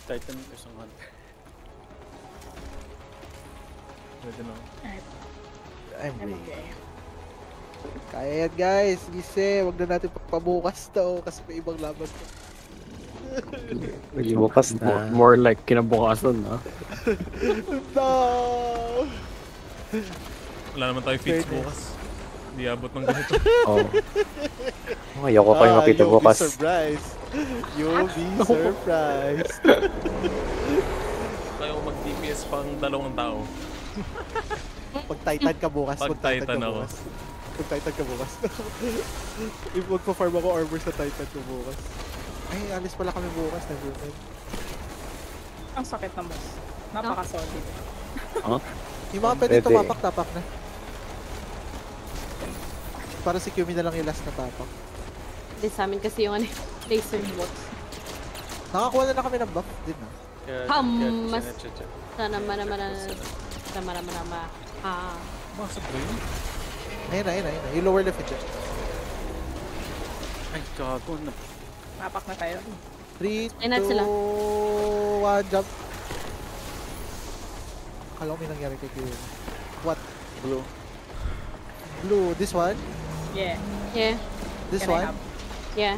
Titan isang hunter. Pwede na. I'm okay. Kaya yan guys, gise, wag na natin pabukas to kasi may ibang laban to. Bukas na. More like kinabukasan, ha? No! Wala naman tayo feats bukas. Hindi abot ng ganito. Oh. Ayoko kayo makita you'll bukas. be surprised. You'll be surprised. Tayo mag-DPS pang 2 tao. Pag Titan ka bukas, Pag Titan ako. Pag Titan ka bukas. If magpa-farm ako armor sa Titan ko bukas. Ay, alis pala kami bukas na group. Ang sakit na boss. Napaka-solid. Huh? Yung mga pwede Pwede. tumapak, tapak na. Para si Kyumi na lang yung last na tapak. Hindi sa amin kasi yung ano, laser bots. Nakakuha na lang kami ng buff din na. Mas... Sana marama. Masag ba yun? Ayun na. Yung lower left dyan. Ay, gago na. Napak na tayo. 3, 2, Ay, not sila. 1, jump. Akala ko may nangyari kay Kyumi. What? Blue. Blue, this one? Yeah. Yeah. This Can I one? have? Yeah.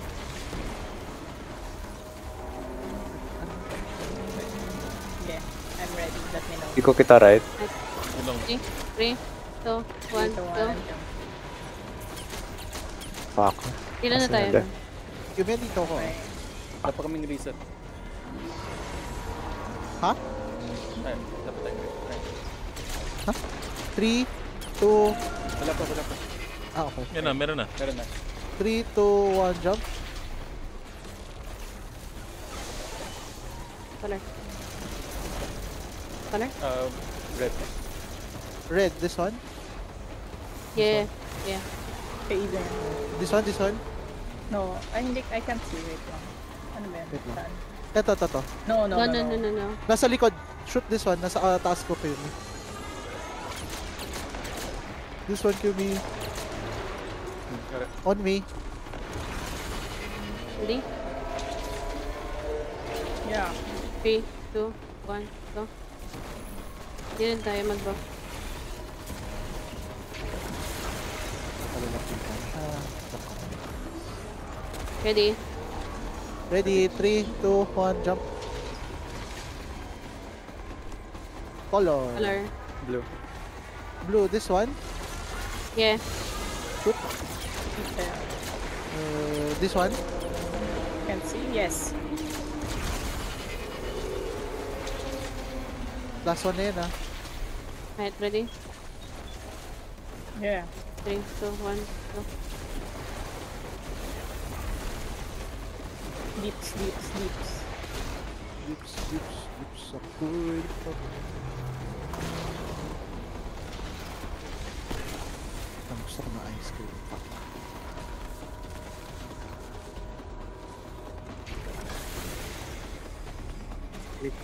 Yeah. I'm ready. Let me know. Hindi ko kita right. Ilang. 3, 2, 1, Ito, go. Fuck. Ilan na tayo? Kasi Kyumi, dito ako. Okay. Wala pa kaming reset. Ha? Ay, dapat tayo. Ay. 3, 2, Wala pa. okay. Yan na, meron na. 3, 2, 1, jump. Color. Color? Red. Red, this one? Yeah. Yeah. Okay, even. This one? No, I can't see. Wait lang. Ano ba yan? Wait lang. Saan? Ito. No. No. Nasa likod. Shoot this one. Nasa taas ko, Kyumi. This one, Kyumi. On me. Ready? Yeah. 3, 2, 1, go. Ilan tayo mag-buff? Ready? Ready? 3, 2, 1, jump. Color. Color. Blue. Blue, this one. Yeah. Shoot. Okay. This one. Can see? Yes. Last one na yun, ah. Right, ready? Yeah. 3, 2, 1, go. Deeps. Lips, ako'y ang gusto ko na ice cream.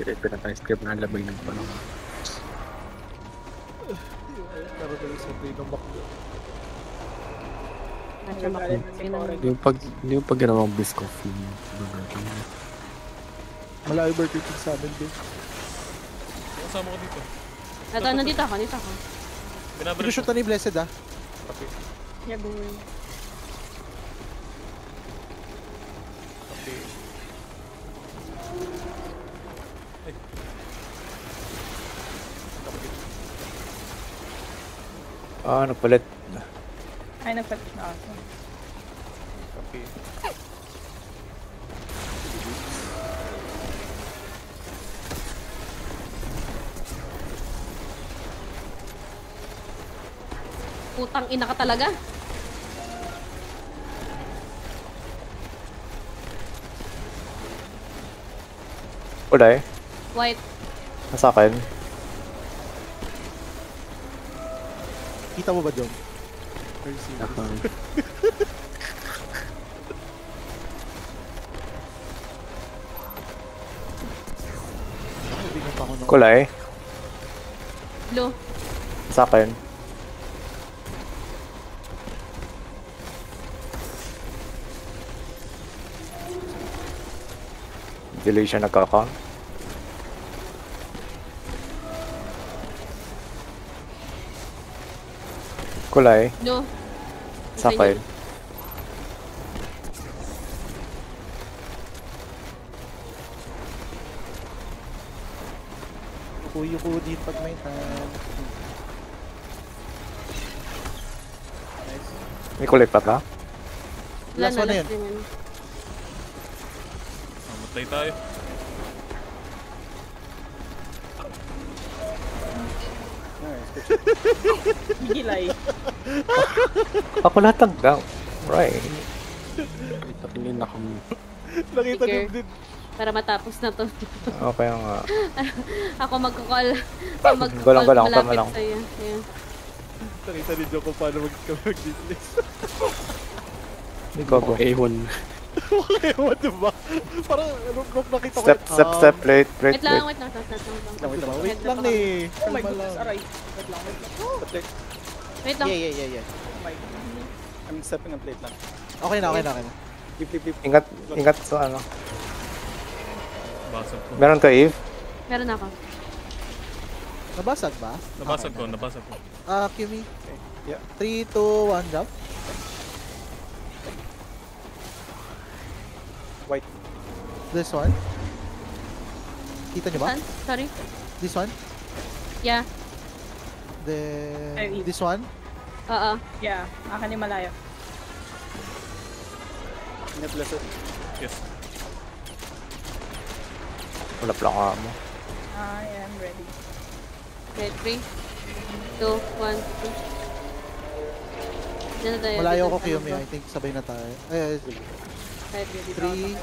Kaya na tayo script na labay ng panahon. Pero dali sa brain ng baklo. Yung pag ginawang biscoff yung Malayo Burger King sa amin din. Kasama ko dito. Nandito ako. Binabalik Pinushoot na ni Blessed, ah. Copy. Yeah, boy. Copy. Ay. Copy. Nagpalit. Ay, nagpalit na ako. Copy. Putang ina ka talaga. Kulay. White. Nasa akin. Kita mo ba, John? Very serious. Bigyan pa ako ng... Kulay. Blue. Nasa akin. Delay siya nagkaka. Kulay. No. Sapphire. Yuko din pag may time. Nice. May kulay pa ba? Wala Last one na yun. last yun. Mamatay tayo. Gilay. Ako lahat ng down. Right. Itatingin ako. Nakita Sticker. din. Para matapos na to. Okay nga. Ako magkakall. Ako Gulang, gulang, malapit tama lang. sa'yo. Ayan. Nakita din Joko paano mag-dismiss. Hindi ko go. A1. Okay, what the ba? Parang nung nakita ko Step, plate, Wait lang, wait lang. Wait lang eh. Oh my Kalma goodness, lang. aray. Wait lang. Wait lang. Yeah. Oh my God. I'm stepping on plate lang. Okay na. Flip. Ingat sa ano. Basag ko. Meron ka, Eve? Meron ako. Nabasag ba? Nabasag Okay, ko. Kimi. Yeah. 3, 2, 1, jump. White. This one. Kita nyo ba? Saan? Sorry. This one. Yeah. Then this one. Oo. Yeah, akin yung malayo. Ingat blessed. Yes. Wala lang ka mo. I am ready. Okay, 3, 2, 1, 2. Diyan na tayo. Malayo dito ko sa Kimi. ano I think sabay na tayo. Kahit Dito Three. ako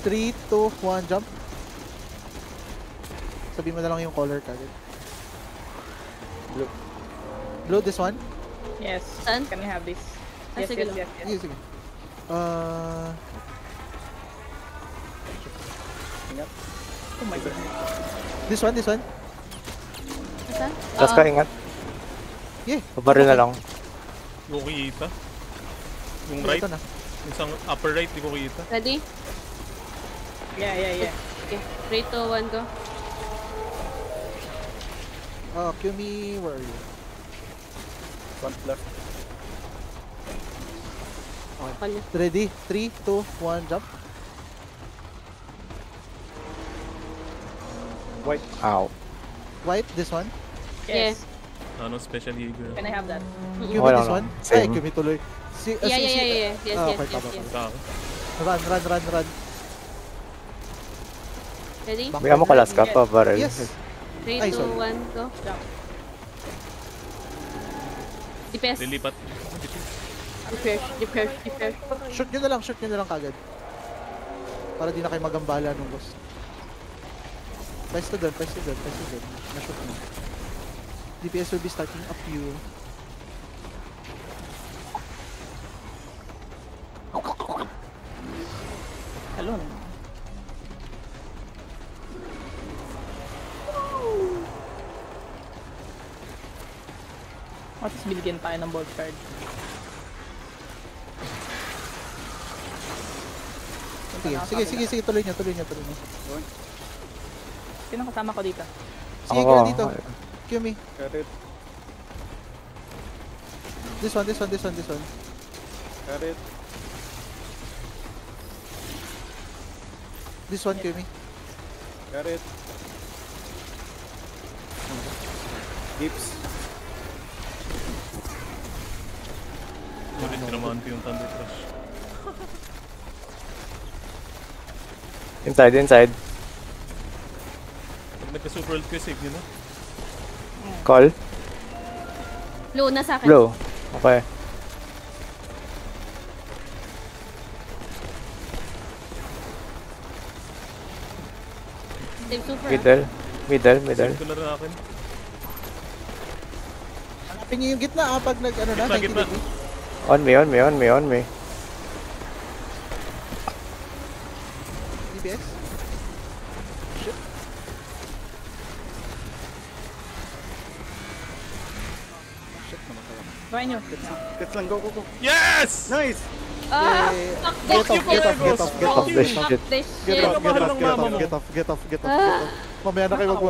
3, 2, 1, jump. Sabihin mo na lang yung color kagad. Blue, this one. Yes. Saan? Can we have this? Ah, Yes, sige yes, lang. yes, yes. Sige. Oh my God. This one. Saan? Tapos ka ingat. Yeah. Babaril na lang. Hindi ko kita. Yung Ito right, na. isang upper right, di ko kita. Ready? Yeah. Okay. 3, 2, 1, go. Kimi, where are you? Front left. Call niya. Ready? 3, 2, 1, jump. White. Ow. White, this one. Yes. Ano, special eagle. Can I have that? Kimi, Wala this lang. one. Ay, Same. Kimi tuloy. Yeah. Yes. Okay, tama. Kaka. Run. Ready? Bigyan mo kalas ka pa, baril. Yes. 3, Ay, 2, sorry. 1, go. Jump. Dipes. Lilipat. Dipes. Shoot nyo na lang kagad. Para di na kayo magambala nung boss. Press to gun. Na-shoot mo. DPS will be starting up you. Alon. At least binigyan tayo ng bolt card. Sige, tuloy nyo. Sino kasama ko dito? Sige, Ako. kaya dito. Kimi. Got it. This one. Got it. This one, Kimi. Got it. Dips. Ulit tinamanti yung Thunder Crush. Inside. Pag nagka-super ult ko, save nyo na. Call. Blue na sa akin. Blue. Okay. Save super. Middle. Save ko na rin akin. Hanapin nyo yung gitna pag nag-ano na. Gitna. 90 degree. On me. DPS. Shit. Try nyo. Gets lang. Go. Yes! Nice! Ah! Yay. Fuck Get this off, get off, shit! get off, get off, Fuck this Fuck shit. this Get shit! off, Mahal ng mama mo. get off. Mamaya na kayo mag